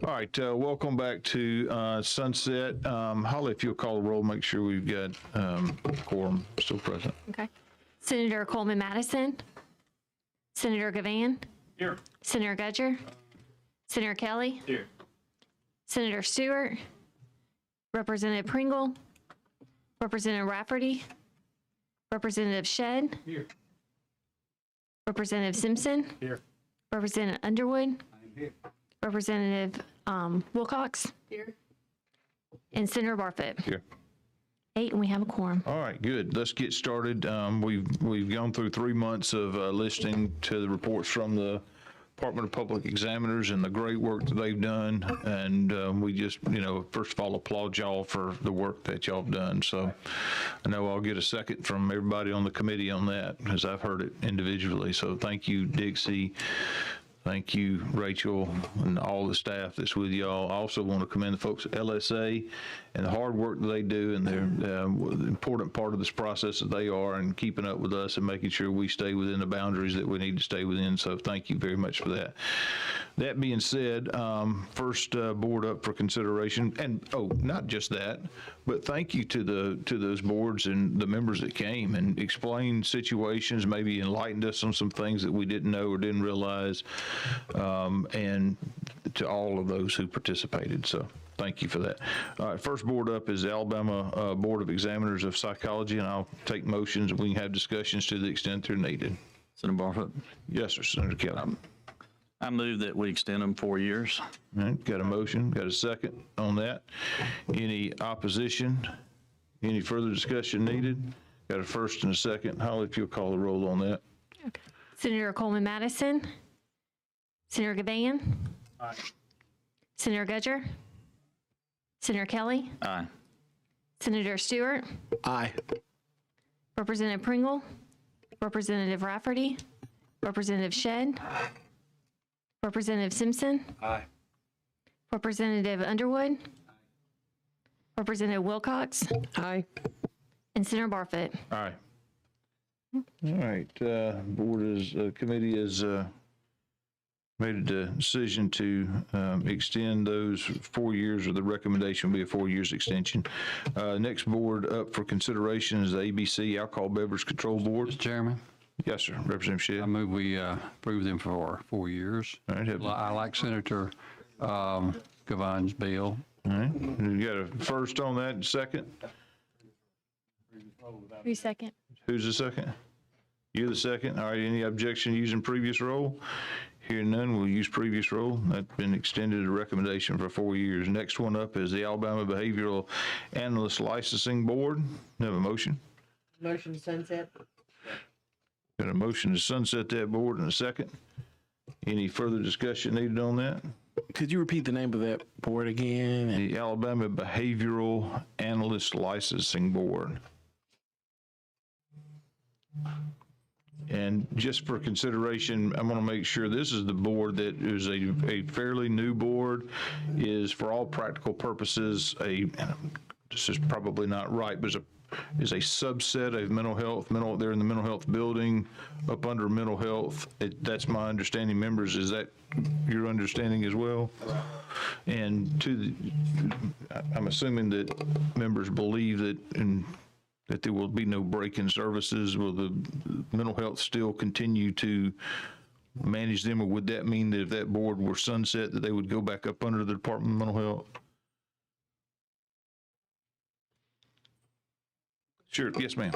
All right, welcome back to Sunset. Holly, if you'll call the roll, make sure we've got quorum still present. Okay. Senator Coleman Madison. Senator Gavan. Here. Senator Gudger. Senator Kelly. Here. Senator Stewart. Representative Pringle. Representative Rafferty. Representative Shedd. Here. Representative Simpson. Here. Representative Underwood. I'm here. Representative Wilcox. Here. And Senator Barfoot. Here. 8, and we have a quorum. All right, good. Let's get started. We've gone through 3 months of listening to the reports from the Department of Public Examiners and the great work that they've done. And we just, first of all, applaud y'all for the work that y'all have done. So I know I'll get a second from everybody on the committee on that, because I've heard it individually. So thank you, Dixie. Thank you, Rachel, and all the staff that's with y'all. I also want to commend the folks at LSA and the hard work that they do, and they're the important part of this process that they are, and keeping up with us and making sure we stay within the boundaries that we need to stay within. So thank you very much for that. That being said, first board up for consideration, and not just that, but thank you to those boards and the members that came and explained situations, maybe enlightened us on some things that we didn't know or didn't realize, and to all of those who participated. So thank you for that. All right, first board up is the Alabama Board of Examiners of Psychology, and I'll take motions and we can have discussions to the extent they're needed. Senator Barfoot. Yes, sir, Senator Kelly. I move that we extend them 4 years. All right, got a motion, got a second on that. Any opposition? Any further discussion needed? Got a first and a second. Holly, if you'll call the roll on that. Okay. Senator Coleman Madison. Senator Gavan. Aye. Senator Gudger. Senator Kelly. Aye. Senator Stewart. Aye. Representative Pringle. Representative Rafferty. Representative Shedd. Representative Simpson. Aye. Representative Underwood. Representative Wilcox. Aye. And Senator Barfoot. Aye. All right, committee has made a decision to extend those 4 years, or the recommendation will be a 4 years extension. Next board up for consideration is the ABC Alcohol Beverage Control Board. Mr. Chairman, Yes, sir. Representative Shedd. I move we approve them for 4 years. All right, I like Senator Gavan's bill. all right. You got a first on that, and second? Who's second? Who's the second? You're the second. All right, any objection using previous role? Hearing none, we'll use previous role. That's been extended a recommendation for 4 years. Next one up is the Alabama Behavioral Analyst Licensing Board. Have a motion? Motion to sunset. Got a motion to sunset that board in a second. Any further discussion needed on that? Could you repeat the name of that board again? The Alabama Behavioral Analyst Licensing Board. And just for consideration, I want to make sure this is the board that is a fairly new board, is for all practical purposes this is probably not right, but is a subset of mental health. They're in the mental health building up under mental health. That's my understanding, members. Is that your understanding as well? And I'm assuming that members believe that there will be no break in services. Will the mental health still continue to manage them, or would that mean that if that board were sunset, that they would go back up under the Department of Mental Health? Sure, yes, ma'am.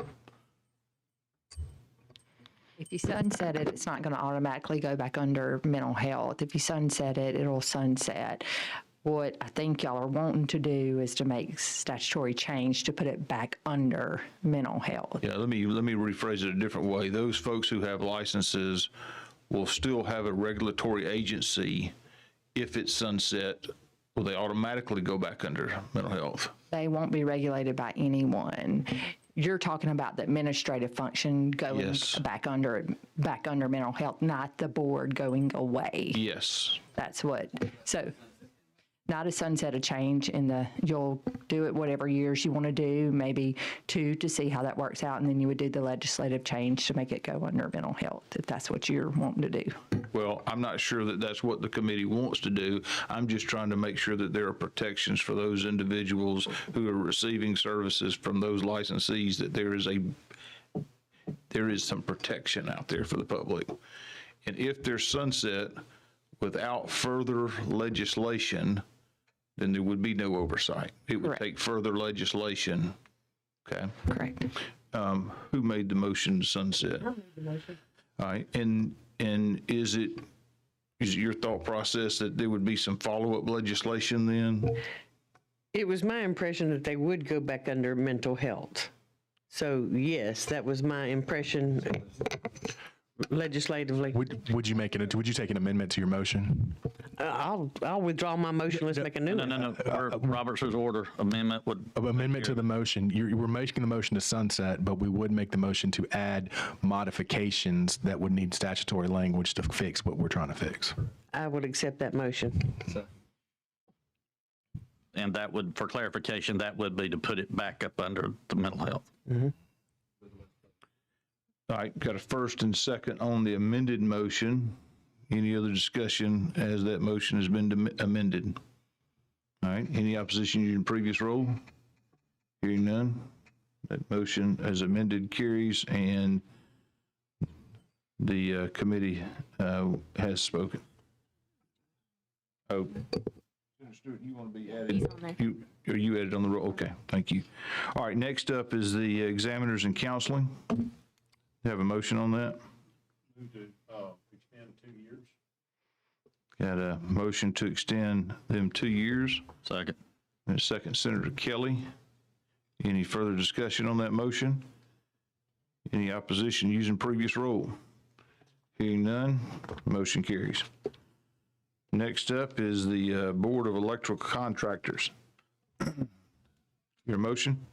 If you sunset it, it's not going to automatically go back under mental health. If you sunset it, it'll sunset. What I think y'all are wanting to do is to make statutory change to put it back under mental health. Yeah, let me rephrase it a different way. Those folks who have licenses will still have a regulatory agency. If it's sunset, will they automatically go back under mental health? They won't be regulated by anyone. You're talking about the administrative function going Yes. back under mental health, not the board going away. Yes. That's what. So not a sunset, a change you'll do it whatever years you want to do, maybe 2 to see how that works out, and then you would do the legislative change to make it go under mental health, if that's what you're wanting to do. Well, I'm not sure that that's what the committee wants to do. I'm just trying to make sure that there are protections for those individuals who are receiving services from those licensees, that there is some protection out there for the public. And if they're sunset without further legislation, then there would be no oversight. It would Correct. take further legislation. Okay. Correct. Who made the motion to sunset? All right, and is it your thought process that there would be some follow-up legislation then? It was my impression that they would go back under mental health. So yes, that was my impression legislatively. Would you take an amendment to your motion? I'll withdraw my motion. Let's make a new No, one. no, no. Robert's Rules of Order amendment would, Amendment to the motion. You were making the motion to sunset, but we would make the motion to add modifications that would need statutory language to fix what we're trying to fix. I would accept that motion. and that would, for clarification, that would be to put it back up under the mental health. All right, got a first and second on the amended motion. Any other discussion as that motion has been amended? All right, any opposition using previous roll? Hearing none, that motion as amended carries, and the committee has spoken. Oh, Senator Stewart, you want to be added? He's on there. You added on the roll? Okay, thank you. All right, next up is the examiners and counseling. You have a motion on that? Move to extend 2 years. Got a motion to extend them 2 years. Second. And a second, Senator Kelly. Any further discussion on that motion? Any opposition using previous roll? Hearing none, motion carries. Next up is the Board of Electrical Contractors. Your motion?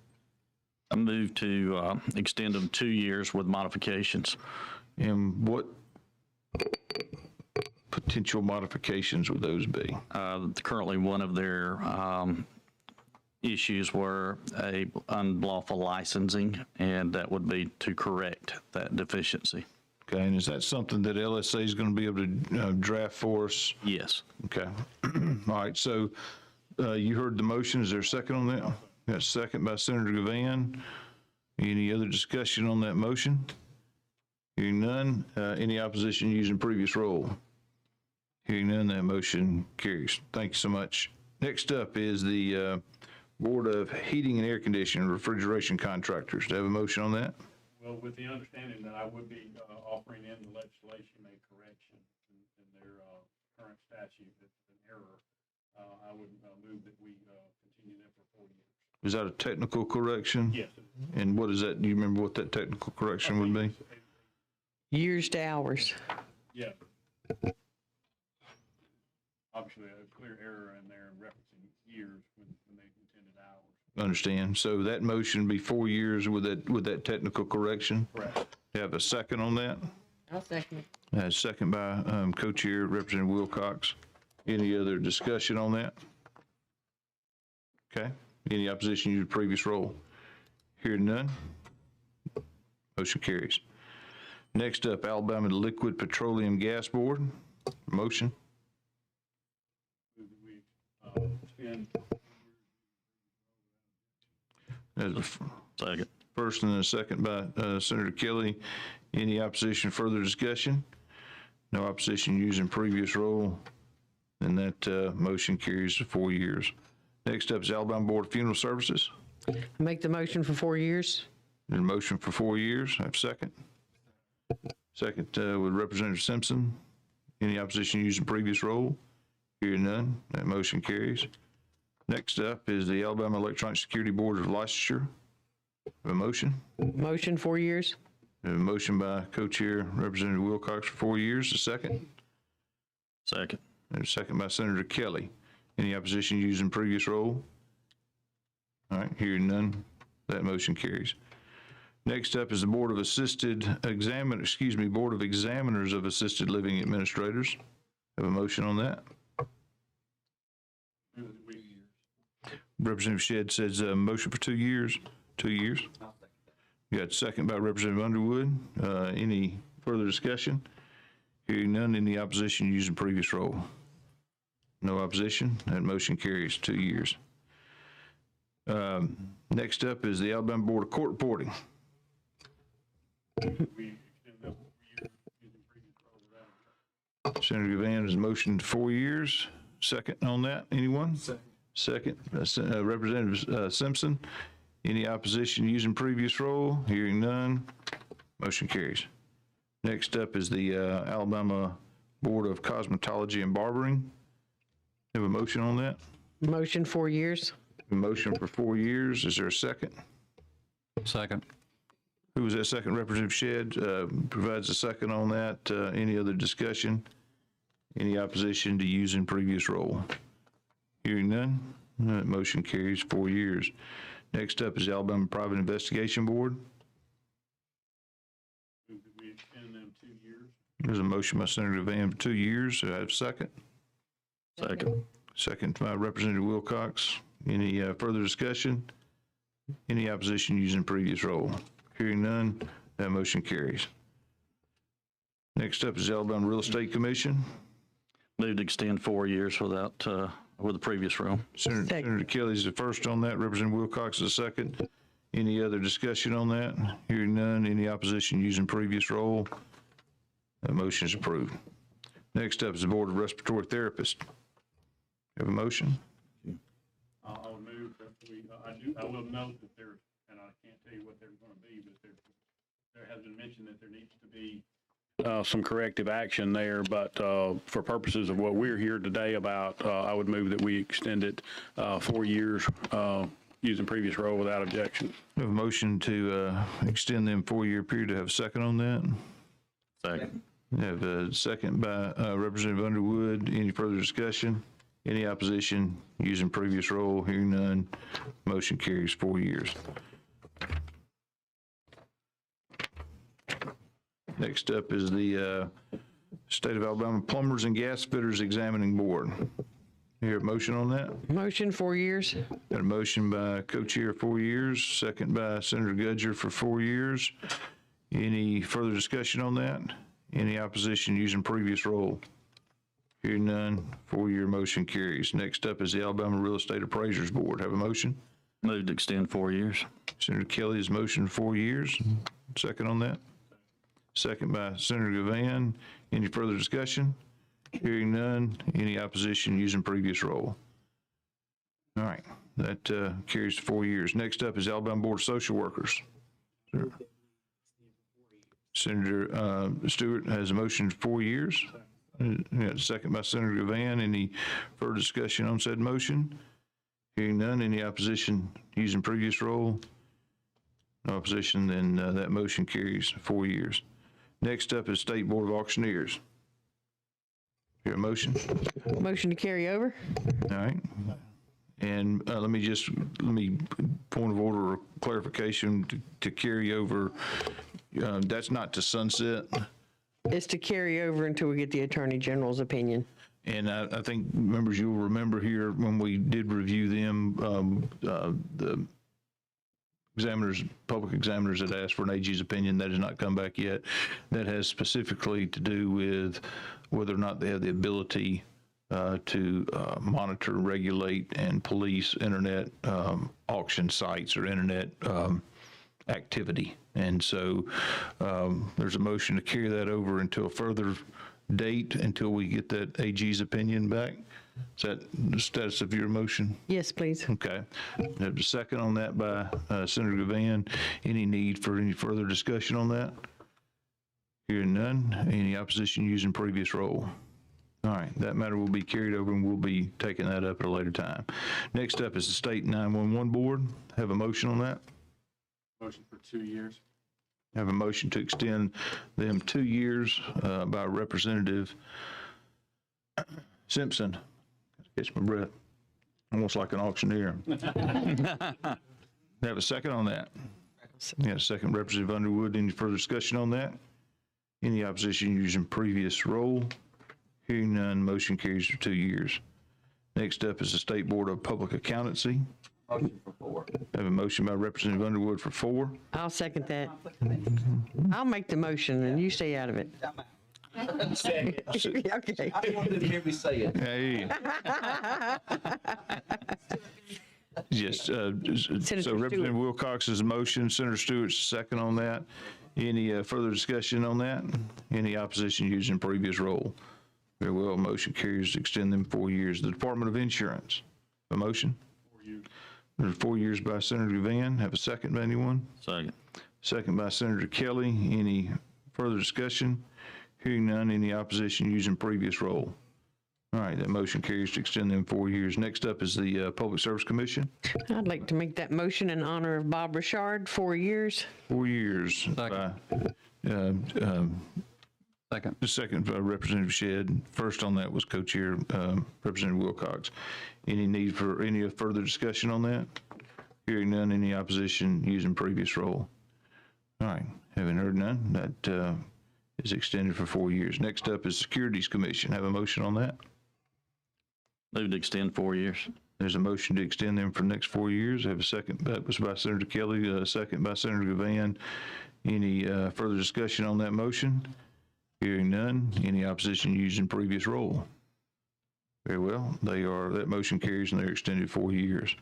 I move to extend them 2 years with modifications. And what potential modifications would those be? Currently, one of their issues were a unlawful licensing, and that would be to correct that deficiency. Okay, and is that something that LSA is going to be able to draft for us? Yes. Okay. All right, so you heard the motion. Is there a second on that? Got a second by Senator Gavan. Any other discussion on that motion? Hearing none. Any opposition using previous roll? Hearing none, that motion carries. Thank you so much. Next up is the Board of Heating and Air Conditioning Refrigeration Contractors. Do I have a motion on that? Well, with the understanding that I would be offering in the legislation a correction in their current statute, that's an error, I would move that we continue them for 4 years. Is that a technical correction? Yes. And what is that? Do you remember what that technical correction would be? Years to hours. Yeah. Obviously, a clear error in there referencing years when they intended hours. Understand. So that motion would be 4 years with that technical correction? Correct. You have a second on that? I'll second it. Second by Co-Chair Representative Wilcox. Any other discussion on that? Okay. Any opposition to the previous roll? Hearing none. Motion carries. Next up, Alabama Liquid Petroleum Gas Board. Motion. Spend There's a Second. first and a second by Senator Kelly. Any opposition, further discussion? No opposition using previous roll. Then that motion carries to 4 years. Next up is Alabama Board of Funeral Services. Make the motion for 4 years. There's a motion for 4 years. I have a second. Second with Representative Simpson. Any opposition using previous roll? Hearing none, that motion carries. Next up is the Alabama Electronic Security Board of Licensure. Have a motion? Motion 4 years. Have a motion by Co-Chair Representative Wilcox for 4 years. A second. Second. And a second by Senator Kelly. Any opposition using previous roll? All right, hearing none, that motion carries. Next up is the Board of Board of Examiners of Assisted Living Administrators. Have a motion on that? Representative Shedd says motion for 2 years. 2 years. You got a second by Representative Underwood. Any further discussion? Hearing none, any opposition using previous role? No opposition, that motion carries 2 years. Next up is the Alabama Board of Court Reporting. We extend that 4 years using previous role without objection. Senator Gavan has motioned 4 years. Second on that, anyone? Second. Representative Simpson, any opposition using previous role? Hearing none, motion carries. Next up is the Alabama Board of Cosmetology and Barbering. Have a motion on that? Motion 4 years. A motion for 4 years. Is there a second? Second. Who was that second? Representative Shedd provides a second on that. Any other discussion? Any opposition to using previous role? Hearing none, that motion carries 4 years. Next up is the Alabama Private Investigation Board. Move that we extend them 2 years. There's a motion by Senator Van for 2 years. Do I have a second? Second. Second by Representative Wilcox. Any further discussion? Any opposition using previous role? Hearing none, that motion carries. Next up is the Alabama Real Estate Commission. Move to extend 4 years without, with the previous rule. Senator Kelly's the first on that. Representative Wilcox is the second. Any other discussion on that? Hearing none, any opposition using previous role? That motion is approved. Next up is the Board of Respiratory Therapists. Have a motion? I would move that we, I will note that there, and I can't tell you what they're going to be, but there has been mentioned that there needs to be some corrective action there, but for purposes of what we're here today about, I would move that we extend it 4 years using previous role without objection. We have a motion to extend them 4-year period. To have a second on that? Second. We have a second by Representative Underwood. Any further discussion? Any opposition using previous role? Hearing none, motion carries 4 years. Next up is the State of Alabama Plumbers and Gas Fitters Examining Board. Hear a motion on that? Motion 4 years. Got a motion by co-chair 4 years, second by Senator Gudger for 4 years. Any further discussion on that? Any opposition using previous role? Hearing none, 4-year motion carries. Next up is the Alabama Real Estate Appraisers Board. Have a motion? Move to extend 4 years. Senator Kelly has motioned 4 years. Second on that? Second by Senator Gavan. Any further discussion? Hearing none, any opposition using previous role? All right, that carries 4 years. Next up is Alabama Board of Social Workers. Senator Stewart has a motion 4 years. Second by Senator Gavan. Any further discussion on said motion? Hearing none, any opposition using previous role? No opposition, then that motion carries 4 years. Next up is State Board of Auctioneers. Hear a motion? Motion to carry over. All right. And let me point of order or clarification to carry over. That's not to sunset. It's to carry over until we get the Attorney General's opinion. And I think, members, you'll remember here when we did review them, the examiners, public examiners that asked for an AG's opinion, that has not come back yet. That has specifically to do with whether or not they have the ability to monitor, regulate, and police internet auction sites or internet activity. And so there's a motion to carry that over until a further date, until we get that AG's opinion back. Is that the status of your motion? Yes, please. Okay. There's a second on that by Senator Gavan. Any need for any further discussion on that? Hearing none. Any opposition using previous role? All right, that matter will be carried over and we'll be taking that up at a later time. Next up is the State 911 Board. Have a motion on that? Motion for 2 years. Have a motion to extend them 2 years by Representative Simpson. Catch my breath. Almost like an auctioneer. Have a second on that? Yeah, second, Representative Underwood. Any further discussion on that? Any opposition using previous role? Hearing none, motion carries for 2 years. Next up is the State Board of Public Accountancy. Motion for 4. Have a motion by Representative Underwood for 4. I'll second that. I'll make the motion and you stay out of it. Okay. I wanted to hear me say it. Hey. Yes, so Representative Wilcox's motion, Senator Stewart's second on that. Any further discussion on that? Any opposition using previous role? Very well, motion carries to extend them 4 years. The Department of Insurance, a motion? 4 years. There's 4 years by Senator Van. Have a second by anyone? Second. Second by Senator Kelly. Any further discussion? Hearing none, any opposition using previous role? All right, that motion carries to extend them 4 years. Next up is the Public Service Commission, I'd like to make that motion in honor of Bob Richard, 4 years. 4 years. Second. Second. The second by Representative Shedd. First on that was co-chair Representative Wilcox. Any need for any further discussion on that? Hearing none, any opposition using previous role? All right, having heard none, that is extended for 4 years. Next up is Securities Commission. Have a motion on that? Move to extend 4 years. There's a motion to extend them for the next 4 years. I have a second. That was by Senator Kelly, a second by Senator Gavan. Any further discussion on that motion? Hearing none. Any opposition using previous role? Very well. That motion carries and they're extended 4 years.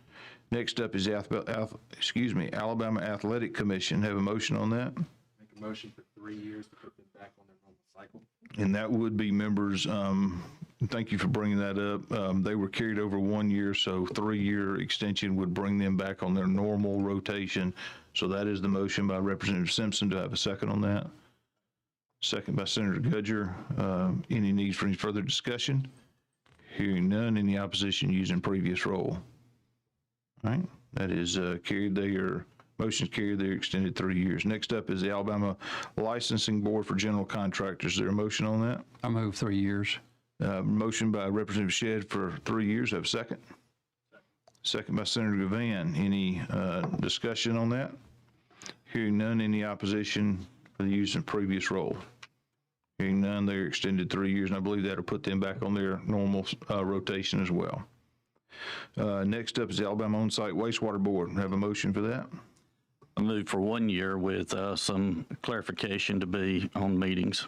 Next up is Alabama Athletic Commission. Have a motion on that? Make a motion for 3 years to put them back on their normal cycle. And that would be members, thank you for bringing that up. They were carried over 1 year, so 3-year extension would bring them back on their normal rotation. So that is the motion by Representative Simpson. Do I have a second on that? Second by Senator Gudger. Any need for any further discussion? Hearing none, any opposition using previous role? All right, that is carried. Motion's carried. They're extended 3 years. Next up is the Alabama Licensing Board for General Contractors. Is there a motion on that? I move 3 years. Motion by Representative Shedd for 3 years. Have a second? Second by Senator Gavan. Any discussion on that? Hearing none, any opposition for the use of previous role? Hearing none, they're extended 3 years, and I believe that'll put them back on their normal rotation as well. Next up is the Alabama On-Site Wastewater Board. Have a motion for that? I move for 1 year with some clarification to be on meetings.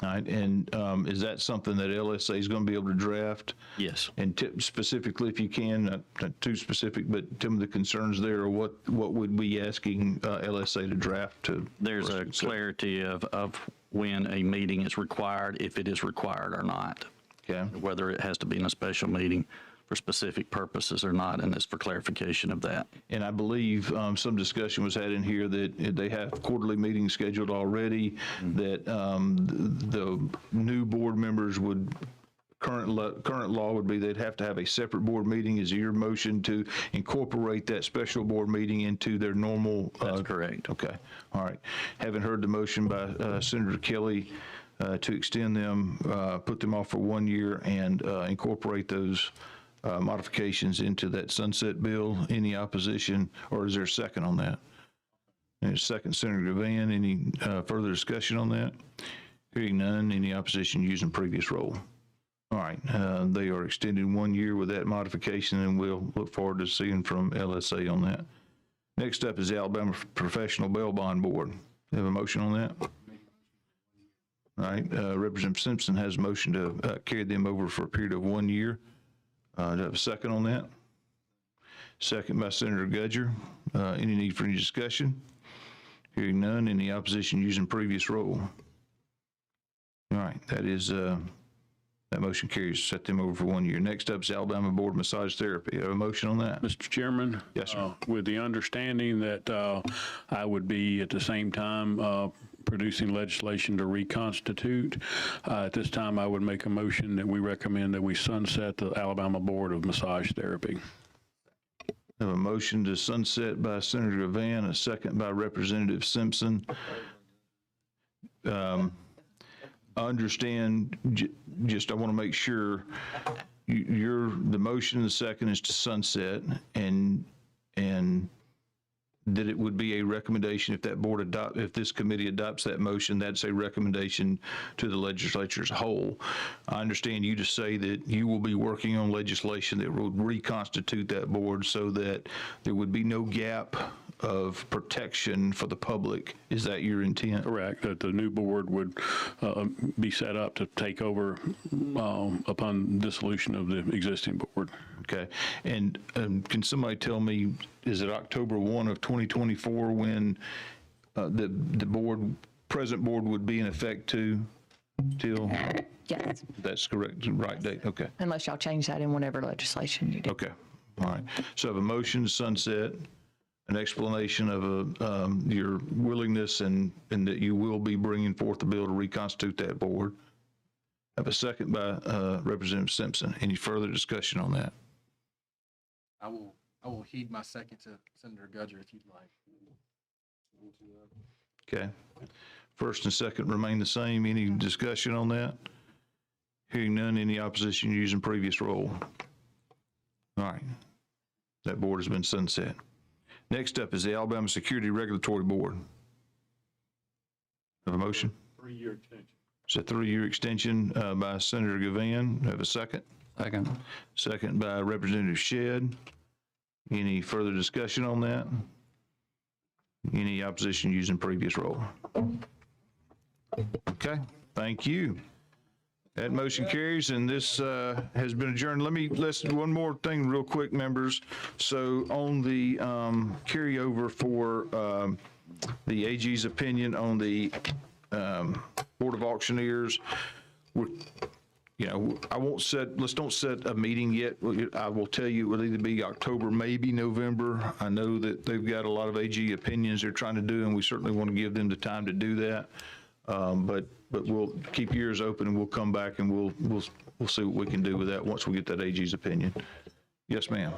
All right, and is that something that LSA is going to be able to draft? Yes. And specifically, if you can, not too specific, but tell me the concerns there, or what would we asking LSA to draft to? There's a clarity of when a meeting is required, if it is required or not, Okay. whether it has to be in a special meeting for specific purposes or not, and it's for clarification of that. And I believe some discussion was had in here that they have quarterly meetings scheduled already, that the new board members would, current law would be they'd have to have a separate board meeting. Is your motion to incorporate that special board meeting into their normal? That's correct. Okay, all right. Haven't heard the motion by Senator Kelly to extend them, put them off for 1 year and incorporate those modifications into that sunset bill. Any opposition, or is there a second on that? There's a second, Senator Van. Any further discussion on that? Hearing none, any opposition using previous role? All right, they are extended 1 year with that modification, and we'll look forward to seeing from LSA on that. Next up is the Alabama Professional Bail Bond Board. Have a motion on that? All right, Representative Simpson has a motion to carry them over for a period of 1 year. Do I have a second on that? Second by Senator Gudger. Any need for any discussion? Hearing none, any opposition using previous role? All right, that motion carries. Set them over for 1 year. Next up is Alabama Board of Massage Therapy. Have a motion on that? Mr. Chairman? Yes, sir. With the understanding that I would be at the same time producing legislation to reconstitute, at this time I would make a motion that we recommend that we sunset the Alabama Board of Massage Therapy. Have a motion to sunset by Senator Van, a second by Representative Simpson. Understand, just I want to make sure the motion and the second is to sunset, and that it would be a recommendation if that board if this committee adopts that motion, that's a recommendation to the legislature as a whole. I understand you to say that you will be working on legislation that would reconstitute that board so that there would be no gap of protection for the public. Is that your intent? Correct, that the new board would be set up to take over upon dissolution of the existing board. Okay. And can somebody tell me, is it October 1 of 2024 when the present board would be in effect till? Yes, That's correct, right date, okay. unless y'all change that in whatever legislation you do. Okay, all right. So I have a motion to sunset, an explanation of your willingness and that you will be bringing forth the bill to reconstitute that board. I have a second by Representative Simpson. Any further discussion on that? I will heed my second to Senator Gudger if you'd like. Okay. First and second remain the same. Any discussion on that? Hearing none, any opposition using previous roll? All right. That board has been sunset. Next up is the Alabama Security Regulatory Board. Have a motion? 3-year extension. It's a 3-year extension by Senator Gavan. Have a second? Second. Second by Representative Shedd. Any further discussion on that? Any opposition using previous roll? Okay, thank you. That motion carries, and this has been adjourned. Let's one more thing real quick, members. So on the carryover for the AG's opinion on the Board of Auctioneers, let's don't set a meeting yet. I will tell you, it will either be October, maybe November. I know that they've got a lot of AG opinions they're trying to do, and we certainly want to give them the time to do that. But we'll keep your ears open, and we'll come back and we'll see what we can do with that once we get that AG's opinion. Yes, ma'am.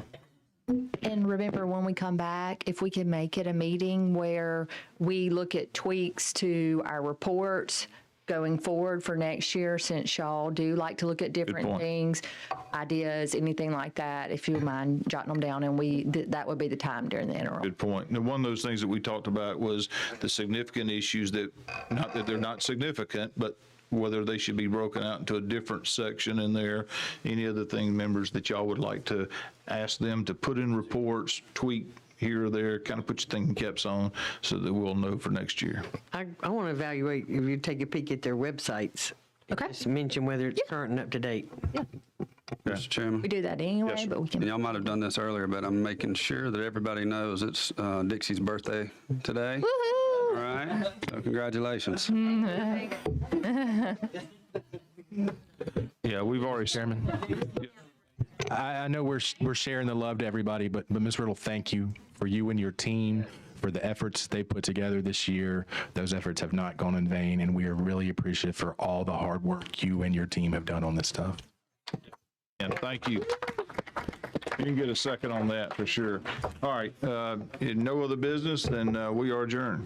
And remember, when we come back, if we can make it a meeting where we look at tweaks to our reports going forward for next year, since y'all do like to look at different point. things, ideas, anything like that, if you would mind jotting them down, and that would be the time during the interim. Good point. Now, one of those things that we talked about was the significant issues that, not that they're not significant, but whether they should be broken out into a different section in there. Any other thing, members, that y'all would like to ask them to put in reports, tweak here or there, kind of put your thinking caps on so that we'll know for next year. I want to evaluate, if you take a peek at their websites. Okay. Just mention whether it's current and up to date. Mr. Chairman, We do that anyway, Yes, sir. but we can. y'all might have done this earlier, but I'm making sure that everybody knows it's Dixie's birthday today. Woohoo! All right, so congratulations. Yeah, we've already. Chairman. I know we're sharing the love to everybody, but Ms. Riddle, thank you for you and your team for the efforts they put together this year. Those efforts have not gone in vain, and we are really appreciative for all the hard work you and your team have done on this stuff. And thank you. You can get a second on that for sure. All right, no other business, then we are adjourned.